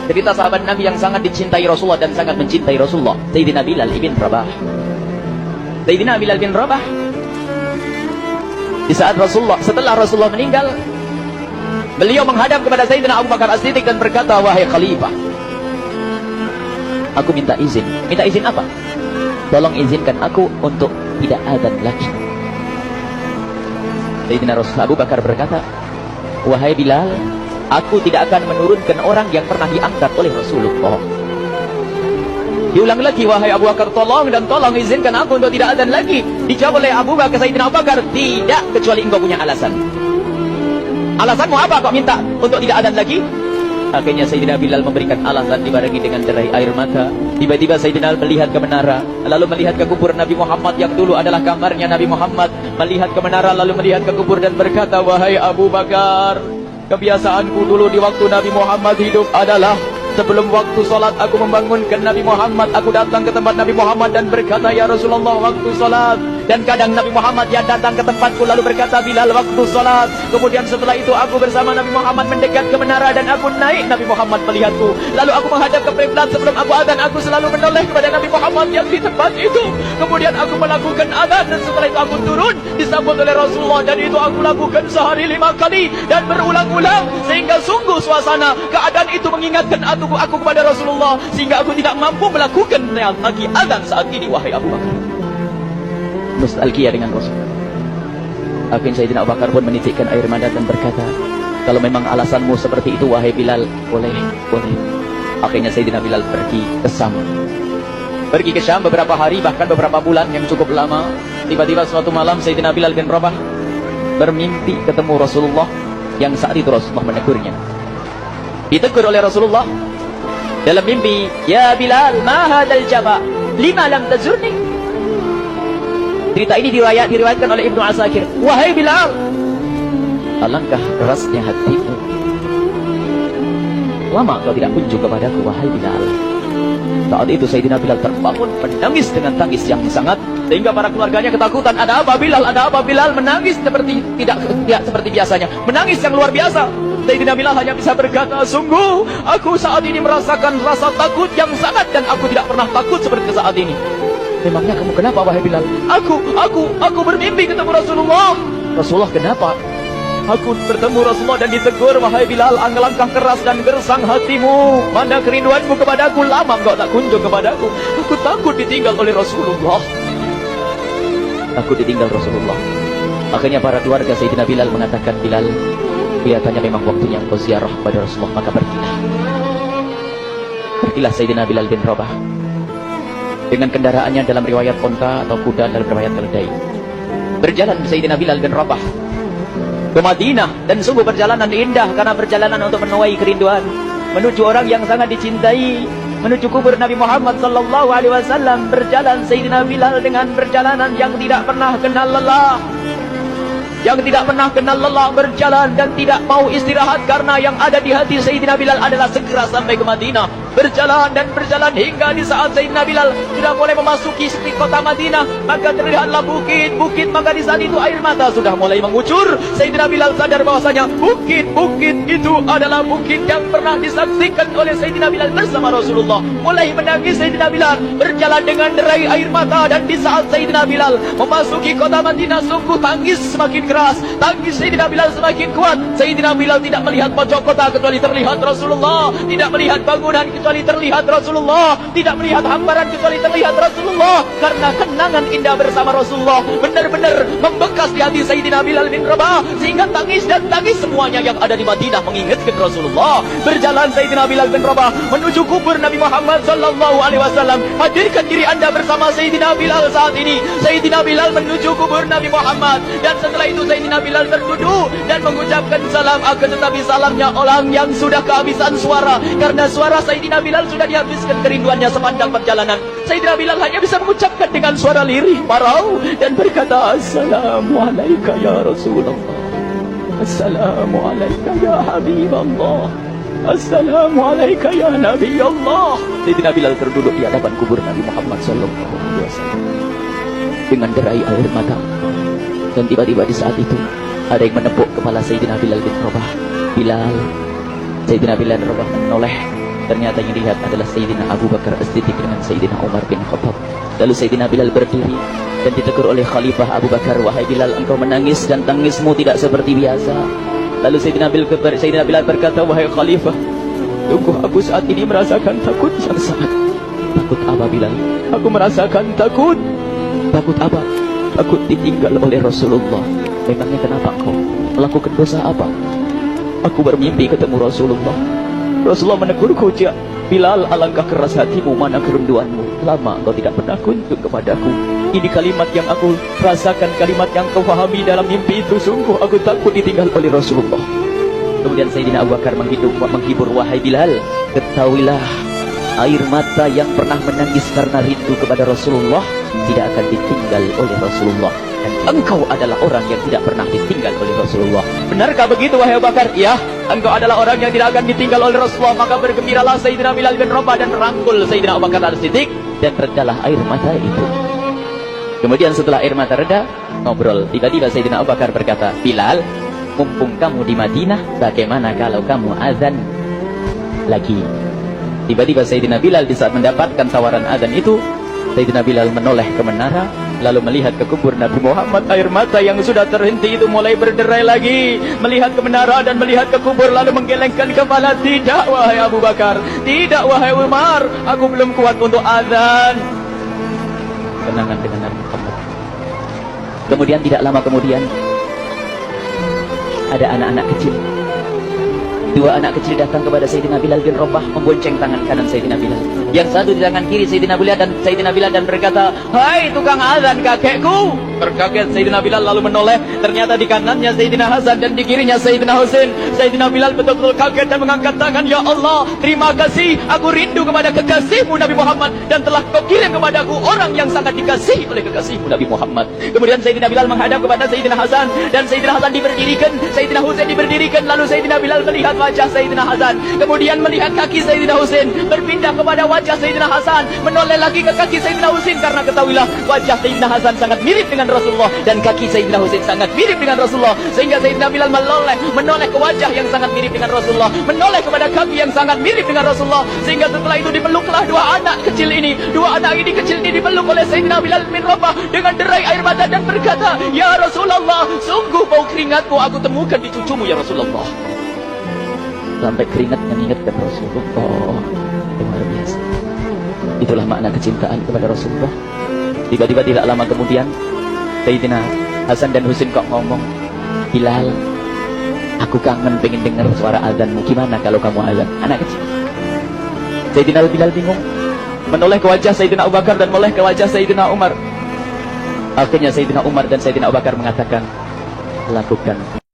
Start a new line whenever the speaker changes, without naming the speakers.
cerita sahabat Nabi yang sangat dicintai Rasulullah dan sangat mencintai Rasulullah, Sayyidina Bilal ibn Rabah. Sayyidina Bilal bin Rabah, di saat setelah Rasulullah meninggal, beliau menghadap kepada Sayyidina Abu Bakar As-Siddiq dan berkata, wahai Khalifah, aku minta izin. Minta izin apa? Tolong izinkan aku untuk tidak adzan lagi. Sayyidina Abu Bakar berkata, wahai Bilal, aku tidak akan menurunkan orang yang pernah diangkat oleh Rasulullah. Diulang lagi, wahai Abu Bakar, tolong izinkan aku untuk tidak adzan lagi. Dijawab oleh Sayyidina Abu Bakar, tidak, kecuali engkau punya alasan. Alasanmu apa kau minta untuk tidak adzan lagi? Akhirnya Sayyidina Bilal memberikan alasan dibarengi dengan derai air mata. Tiba-tiba Sayyidina melihat ke menara, lalu melihat ke kubur Nabi Muhammad yang dulu adalah kamarnya Nabi Muhammad. Melihat ke menara lalu melihat ke kubur dan berkata, wahai Abu Bakar, kebiasaanku dulu di waktu Nabi Muhammad hidup adalah sebelum waktu sholat aku membangunkan Nabi Muhammad. Aku datang ke tempat Nabi Muhammad dan berkata, ya Rasulullah, waktu sholat. Dan kadang Nabi Muhammad yang datang ke tempatku lalu berkata, Bilal, waktu sholat. Kemudian setelah itu aku bersama Nabi Muhammad mendekat ke menara dan aku naik. Nabi Muhammad melihatku. Lalu aku menghadap ke kiblat. Sebelum aku adzan, aku selalu menoleh kepada Nabi Muhammad yang di tempat itu. Kemudian aku melakukan adzan dan setelah itu aku turun disambut oleh Rasulullah. Dan itu aku lakukan sehari 5 kali dan berulang-ulang sehingga sungguh suasana keadaan itu mengingatkan aku kepada Rasulullah sehingga aku tidak mampu melakukan lagi adzan saat ini, wahai Abu Bakar. Nostalgia dengan Rasul. Akhirnya Sayyidina Abu Bakar pun menitikkan air mata dan berkata, kalau memang alasanmu seperti itu, wahai Bilal, boleh. Akhirnya Sayyidina Bilal pergi ke Syam beberapa hari, bahkan beberapa bulan yang cukup lama. Tiba-tiba suatu malam Sayyidina Bilal bin Rabah bermimpi ketemu Rasulullah, yang saat itu Rasulullah menegurnya. Ditegur oleh Rasulullah dalam mimpi, ya Bilal, ma hadzal jaba, lima lam tazurni. Cerita ini diriwayatkan oleh Ibnu Asakir. Wahai Bilal, alangkah kerasnya hatimu, lama kau tidak kunjung kepadaku, wahai Bilal. Saat itu Sayyidina Bilal terbangun menangis dengan tangis yang sangat, sehingga para keluarganya ketakutan. Ada apa Bilal? Ada apa Bilal? Menangis seperti tidak seperti biasanya, menangis yang luar biasa. Sayyidina Bilal hanya bisa berkata, sungguh aku saat ini merasakan rasa takut yang sangat, dan aku tidak pernah takut seperti saat ini. Memangnya kamu kenapa, wahai Bilal? Aku bermimpi ketemu Rasulullah. Rasulullah kenapa? Aku bertemu Rasulullah dan ditegur, wahai Bilal, alangkah keras dan gersang hatimu. Mana kerinduanmu kepadaku, lama engkau tak kunjung kepadaku. Aku takut ditinggal oleh Rasulullah. Aku ditinggal Rasulullah. Akhirnya para keluarga Sayyidina Bilal mengatakan, Bilal, kelihatannya memang waktunya engkau ziarah pada Rasulullah, maka pergilah. Pergilah Sayyidina Bilal bin Rabah dengan kendaraannya, dalam riwayat onta atau kuda, dalam riwayat keledai. Berjalan Sayyidina Bilal bin Rabah ke Madinah, dan sungguh perjalanan indah karena perjalanan untuk menuai kerinduan, menuju orang yang sangat dicintai, menuju kubur Nabi Muhammad sallallahu alaihi wasallam. Berjalan Sayyidina Bilal dengan perjalanan yang tidak pernah kenal lelah, berjalan dan tidak mau istirahat, karena yang ada di hati Sayyidina Bilal adalah segera sampai ke Madinah. Berjalan hingga di saat Sayyidina Bilal sudah mulai memasuki kota Madinah, maka terlihatlah bukit, maka di saat itu air mata sudah mulai mengucur. Sayyidina Bilal sadar bahwasanya bukit itu adalah bukit yang pernah disaksikan oleh Sayyidina Bilal bersama Rasulullah. Mulai menangis Sayyidina Bilal, berjalan dengan derai air mata, dan di saat Sayyidina Bilal memasuki kota Madinah, sungguh tangis semakin keras, tangis Sayyidina Bilal semakin kuat. Sayyidina Bilal tidak melihat pojok kota kecuali terlihat Rasulullah, tidak melihat bangunan kecuali terlihat Rasulullah, tidak melihat hamparan kecuali terlihat Rasulullah, karena kenangan indah bersama Rasulullah benar-benar membekas di hati Sayyidina Bilal bin Rabah, sehingga tangis semuanya yang ada di Madinah mengingatkan Rasulullah. Berjalan Sayyidina Bilal bin Rabah menuju kubur Nabi Muhammad sallallahu alaihi wasallam. Hadirkan diri Anda bersama Sayyidina Bilal saat ini. Sayyidina Bilal menuju kubur Nabi Muhammad, dan setelah itu Sayyidina Bilal berduduk dan mengucapkan salam, akan tetapi salamnya orang yang sudah kehabisan suara, karena suara Sayyidina Bilal sudah dihabiskan kerinduannya sepanjang perjalanan. Sayyidina Bilal hanya bisa mengucapkan dengan suara lirih parau dan berkata, Assalamualaikum ya Rasulullah, Assalamualaikum ya Habiballah, Assalamualaikum ya Nabi Allah. Sayyidina Bilal terduduk di hadapan kubur Nabi Muhammad sallallahu alaihi wasallam dengan derai air mata. Dan tiba-tiba di saat itu ada yang menepuk kepala Sayyidina Bilal bin Rabah. Bilal. Sayyidina Bilal bin Rabah menoleh Ternyata yang dilihat adalah Sayyidina Abu Bakar As-Siddiq dengan Sayyidina Umar bin Khattab. Lalu Sayyidina Bilal berdiri dan ditegur oleh Khalifah Abu Bakar, "Wahai Bilal, engkau menangis dan tangismu tidak seperti biasa." Lalu Sayyidina Bilal berkata, "Wahai Khalifah, sungguh aku saat ini merasakan takut yang sangat." "Takut apa, Bilal?" "Aku merasakan takut." "Takut apa?" "Takut ditinggal oleh Rasulullah." "Memangnya kenapa engkau melakukan dosa apa?" "Aku bermimpi ketemu Rasulullah. Rasulullah menegurku, Bilal, alangkah keras hatimu, mana kerunduanmu. Lama engkau tidak pernah kunjung kepadaku. Ini kalimat yang aku rasakan, kalimat yang kau fahami dalam mimpi itu. Sungguh aku takut ditinggal oleh Rasulullah." Kemudian Sayyidina Abu Bakar menghibur, "Wahai Bilal, ketahuilah, air mata yang pernah menangis karena rindu kepada Rasulullah tidak akan ditinggal oleh Rasulullah. Dan engkau adalah orang yang tidak pernah ditinggal oleh Rasulullah." "Benarkah begitu, wahai Abu Bakar?" "Ya, engkau adalah orang yang tidak akan ditinggal oleh Rasulullah." Maka bergembiralah Sayyidina Bilal bin Rabah dan merangkul Sayyidina Abu Bakar As-Siddiq, dan redalah air mata itu. Kemudian setelah air mata reda, ngobrol. Tiba-tiba Sayyidina Abu Bakar berkata, "Bilal, mumpung kamu di Madinah, bagaimana kalau kamu azan lagi?" Tiba-tiba Sayyidina Bilal di saat mendapatkan tawaran azan itu, Sayyidina Bilal menoleh ke menara, lalu melihat ke kubur Nabi Muhammad. Air mata yang sudah terhenti itu mulai berderai lagi. Melihat ke menara dan melihat ke kubur, lalu menggelengkan kepala. "Tidak, wahai Abu Bakar. Tidak, wahai Umar. Aku belum kuat untuk azan." Kenangan dengan Nabi Muhammad. Kemudian tidak lama kemudian, ada anak-anak kecil. Dua anak kecil datang kepada Sayyidina Bilal bin Rabah, membonceng tangan kanan Sayyidina Bilal. Yang satu di tangan kiri Sayyidina Bilal dan berkata, "Hai tukang azan kakekku." Terkaget Sayyidina Bilal lalu menoleh. Ternyata di kanannya Sayyidina Hasan dan di kirinya Sayyidina Husain. Sayyidina Bilal betul-betul kaget dan mengangkat tangan, "Ya Allah, terima kasih. Aku rindu kepada kekasihmu Nabi Muhammad, dan telah kau kirim kepadaku orang yang sangat dikasihi oleh kekasihmu Nabi Muhammad." Kemudian Sayyidina Bilal menghadap kepada Sayyidina Hasan, dan Sayyidina Hasan diberdirikan, Sayyidina Husain diberdirikan. Lalu Sayyidina Bilal melihat wajah Sayyidina Hasan, kemudian melihat kaki Sayyidina Husain, berpindah kepada wajah Sayyidina Hasan, menoleh lagi ke kaki Sayyidina Husain, karena ketahuilah wajah Sayyidina Hasan sangat mirip dengan Rasulullah dan kaki Sayyidina Husain sangat mirip dengan Rasulullah, sehingga Sayyidina Bilal menoleh ke wajah yang sangat mirip dengan Rasulullah, menoleh kepada kaki yang sangat mirip dengan Rasulullah, sehingga setelah itu dipeluklah dua anak kecil ini. Dua anak ini kecil ini dipeluk oleh Sayyidina Bilal bin Rabah dengan derai air mata dan berkata, "Ya Rasulullah, sungguh bau keringatku aku temukan di cucumu ya Rasulullah." Sampai keringat mengingatkan Rasulullah. Luar biasa. Itulah makna kecintaan kepada Rasulullah. Tiba-tiba tidak lama kemudian, Sayyidina Hasan dan Husain kok ngomong, "Bilal, aku kangen pengen dengar suara azanmu. Gimana kalau kamu azan?" Anak kecil. Sayyidina Bilal bingung, menoleh ke wajah Sayyidina Abu Bakar dan menoleh ke wajah Sayyidina Umar. Akhirnya Sayyidina Umar dan Sayyidina Abu Bakar mengatakan, "Lakukan."